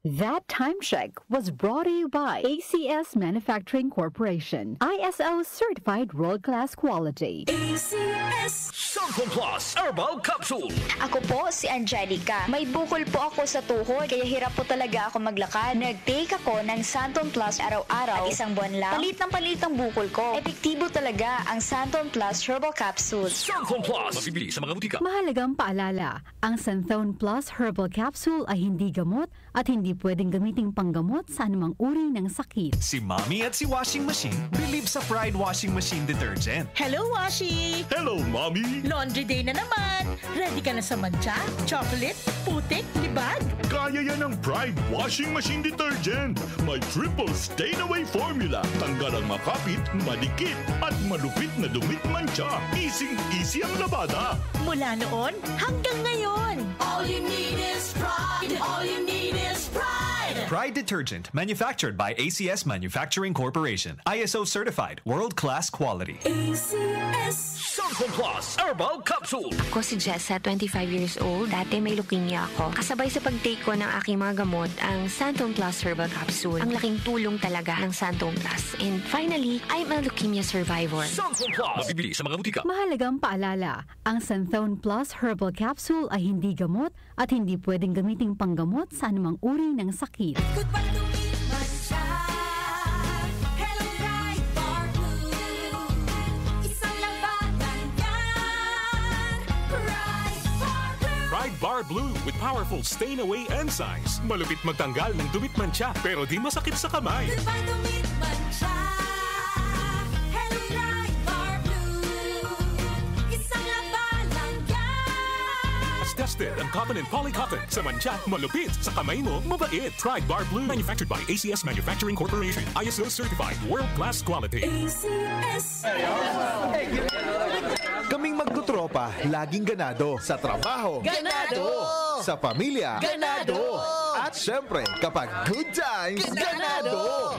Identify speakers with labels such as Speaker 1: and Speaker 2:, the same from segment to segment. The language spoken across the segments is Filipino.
Speaker 1: That time check was brought to you by ACS Manufacturing Corporation. ISO certified world-class quality.
Speaker 2: ACS
Speaker 3: Santon Plus Herbal Capsule.
Speaker 4: Ako po si Angelica. May bukol po ako sa tuhod, kaya hirap po talaga ako maglakad. Nag-take ako ng Santon Plus araw-araw at isang buwan lang. Palit ang bukol ko. Epektibo talaga ang Santon Plus Herbal Capsule.
Speaker 3: Santon Plus. Mabibili sa mga butika.
Speaker 1: Mahalagang paalala, ang Santhone Plus Herbal Capsule ay hindi gamot at hindi pwedeng gamiting panggamot sa anumang uri ng sakit.
Speaker 5: Si Mommy at si Washing Machine believe sa Pride Washing Machine Detergent.
Speaker 2: Hello, Washi!
Speaker 3: Hello, Mommy!
Speaker 2: Laundry day na naman! Ready ka na sa mancha, chocolate, putik, libag?
Speaker 3: Kaya yan ng Pride Washing Machine Detergent. May triple stain-away formula. Tanggal ang makapit, madikit, at malupit na dumit mancha. Easy ang labada.
Speaker 2: Mula noon hanggang ngayon. All you need is pride. All you need is pride.
Speaker 5: Pride Detergent, manufactured by ACS Manufacturing Corporation. ISO certified, world-class quality.
Speaker 2: ACS
Speaker 3: Santon Plus Herbal Capsule.
Speaker 6: Ako si Jessa, 25 years old. Dati may leukemia ako. Kasabay sa pag-take ko ng aking mga gamot, ang Santon Plus Herbal Capsule. Ang laking tulong talaga ng Santon Plus. And finally, I'm a leukemia survivor.
Speaker 3: Santon Plus. Mabibili sa mga butika.
Speaker 1: Mahalagang paalala, ang Santhone Plus Herbal Capsule ay hindi gamot at hindi pwedeng gamiting panggamot sa anumang uri ng sakit.
Speaker 7: Pride Bar Blue with powerful stain-away enzymes. Malupit magtanggal ng dumit mancha pero di masakit sa kamay. As tested ang cotton and polycotton sa mancha, malupit sa kamay mo, mabait. Pride Bar Blue, manufactured by ACS Manufacturing Corporation. ISO certified, world-class quality.
Speaker 2: ACS
Speaker 8: Kaming magtutropa, laging ganado. Sa trabaho,
Speaker 2: Ganado!
Speaker 8: Sa pamilya,
Speaker 2: Ganado!
Speaker 8: At syempre, kapag good times, ganado!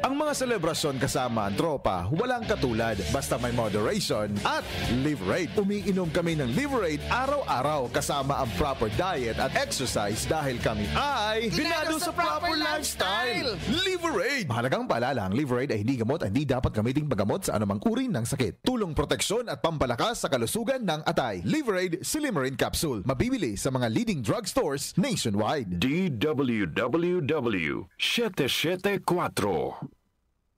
Speaker 8: Ang mga selebrasyon kasama ang tropa, walang katulad. Basta may moderation at Liverade. Umiinom kami ng Liverade araw-araw kasama ang proper diet at exercise dahil kami ay ganado sa proper lifestyle. Liverade! Mahalagang paalala, ang Liverade ay hindi gamot at hindi dapat gamiting paggamot sa anumang uri ng sakit. Tulong proteksyon at pampalakas sa kalusugan ng atay. Liverade Silimarin Capsule. Mabibili sa mga leading drugstores nationwide.
Speaker 9: DWWW 774.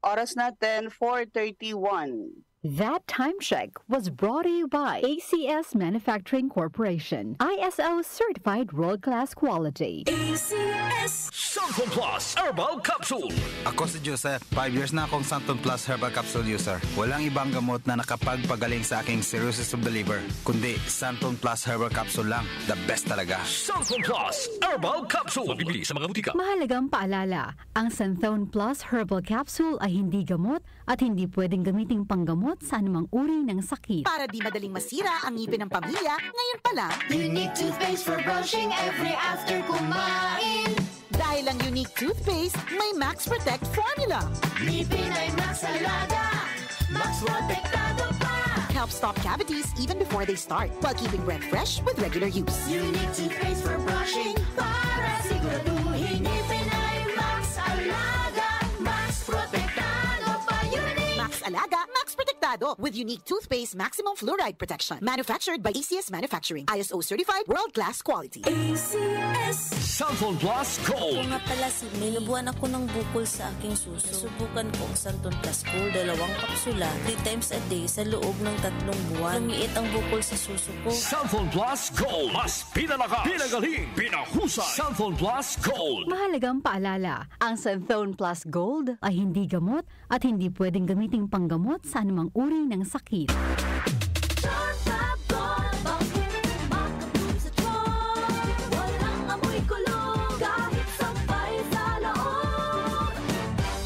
Speaker 10: Oras natin, 4:31.
Speaker 1: That time check was brought to you by ACS Manufacturing Corporation. ISO certified world-class quality.
Speaker 2: ACS
Speaker 3: Santon Plus Herbal Capsule.
Speaker 11: Ako si Joseph. 5 years na akong Santon Plus Herbal Capsule user. Walang ibang gamot na nakapagpagaling sa aking cirrhosis of the liver, kundi Santon Plus Herbal Capsule lang. The best talaga.
Speaker 3: Santon Plus Herbal Capsule. Mabibili sa mga butika.
Speaker 1: Mahalagang paalala, ang Santhone Plus Herbal Capsule ay hindi gamot at hindi pwedeng gamiting panggamot sa anumang uri ng sakit.
Speaker 2: para di madaling masira ang ngipin ng pamilya, ngayon pa lang,
Speaker 12: Unique toothpaste for brushing every after kumain.
Speaker 2: dahil ang unique toothpaste may Max Protect formula.
Speaker 12: Ngipin ay Max Alaga, Max Protektado pa.
Speaker 2: Help stop cavities even before they start while keeping breath fresh with regular use.
Speaker 12: Unique toothpaste for brushing para siguraduhin ngipin ay Max Alaga, Max Protektado pa. Unique
Speaker 2: Max Alaga, Max Protectado with unique toothpaste maximum fluoride protection. Manufactured by ACS Manufacturing. ISO certified, world-class quality. ACS
Speaker 3: Santon Plus Gold.
Speaker 13: Nga pala, may nabuhan ako ng bukol sa aking suso. Subukan ko ang Santon Plus Gold, 2 kapsula, 3 times a day sa loob ng 3 buwan. Lumiit ang bukol sa suso ko.
Speaker 3: Santon Plus Gold. Mas pinalakas, pinagaling, pinahusay. Santon Plus Gold.
Speaker 1: Mahalagang paalala, ang Santhone Plus Gold ay hindi gamot at hindi pwedeng gamiting panggamot sa anumang uri ng sakit.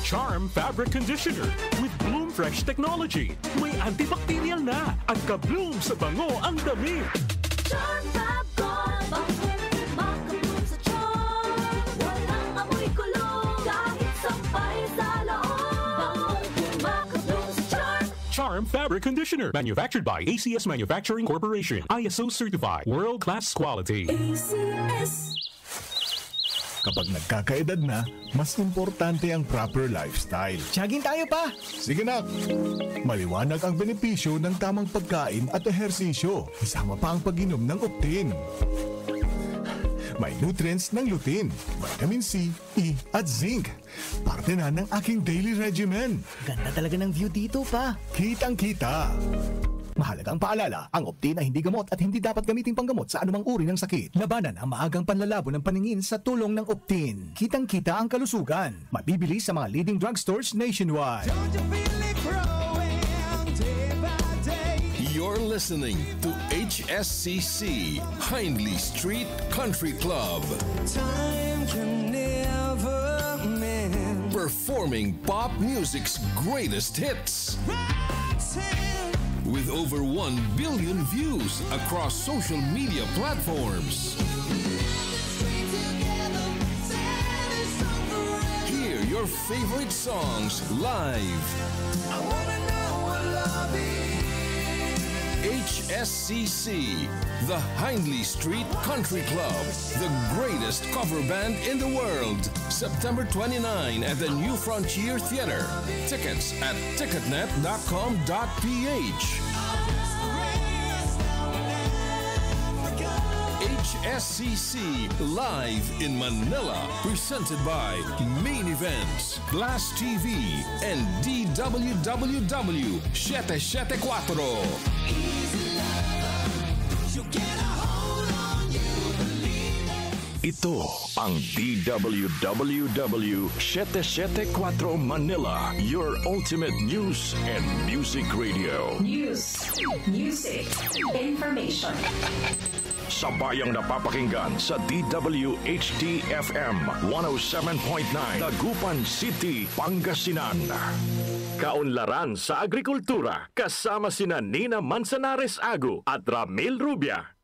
Speaker 7: Charm Fabric Conditioner with Bloom Fresh Technology. May antibacterial na at ka-bloom sa bango ang damit.
Speaker 12: Charm Fab Gold, bakit makabloom sa charm? Walang amoy kulong, kahit sampay sa loob. Makabloom sa charm.
Speaker 7: Charm Fabric Conditioner. Manufactured by ACS Manufacturing Corporation. ISO certified. World-class quality.
Speaker 2: ACS
Speaker 8: Kapag nagkakaedad na, mas importante ang proper lifestyle.
Speaker 14: Jogging tayo pa!
Speaker 8: Sige nak! Maliwanag ang benepisyo ng tamang pagkain at ehersisyo. Isama pa ang pag-inom ng Optin. May nutrients ng lutein, vitamin C, E at zinc. Parte na ng aking daily regimen.
Speaker 14: Ganda talaga ng view dito pa.
Speaker 8: Kitang-kita.
Speaker 14: Mahalaga ang paalala, ang Optin ay hindi gamot at hindi dapat gamitin panggamot sa anumang uri ng sakit. Labanan ang maagang panlalabo ng paningin sa tulong ng Optin. Kitang-kita ang kalusugan. Mabibili sa mga leading drugstores nationwide.
Speaker 15: You're listening to HSCC, Hindley Street Country Club.
Speaker 12: Time can never mend.
Speaker 15: Performing pop music's greatest hits. With over 1 billion views across social media platforms. Hear your favorite songs live.
Speaker 12: I wanna know what love is.
Speaker 15: HSCC, the Hindley Street Country Club, the greatest cover band in the world. September 29 at the New Frontier Theater. Tickets at ticketnet.com.ph. HSCC Live in Manila, presented by Main Events, Glass TV, and DWWW 774.
Speaker 9: Ito ang DWWW 774 Manila, your ultimate news and music radio.
Speaker 16: News, music, information.
Speaker 9: Sabayang napapakinggan sa DWHD-FM 107.9 Dagupan City, Pangasinan. Kaunlaran sa agrikultura kasama sina Nina Manzanares Agu at Ramil Rubia.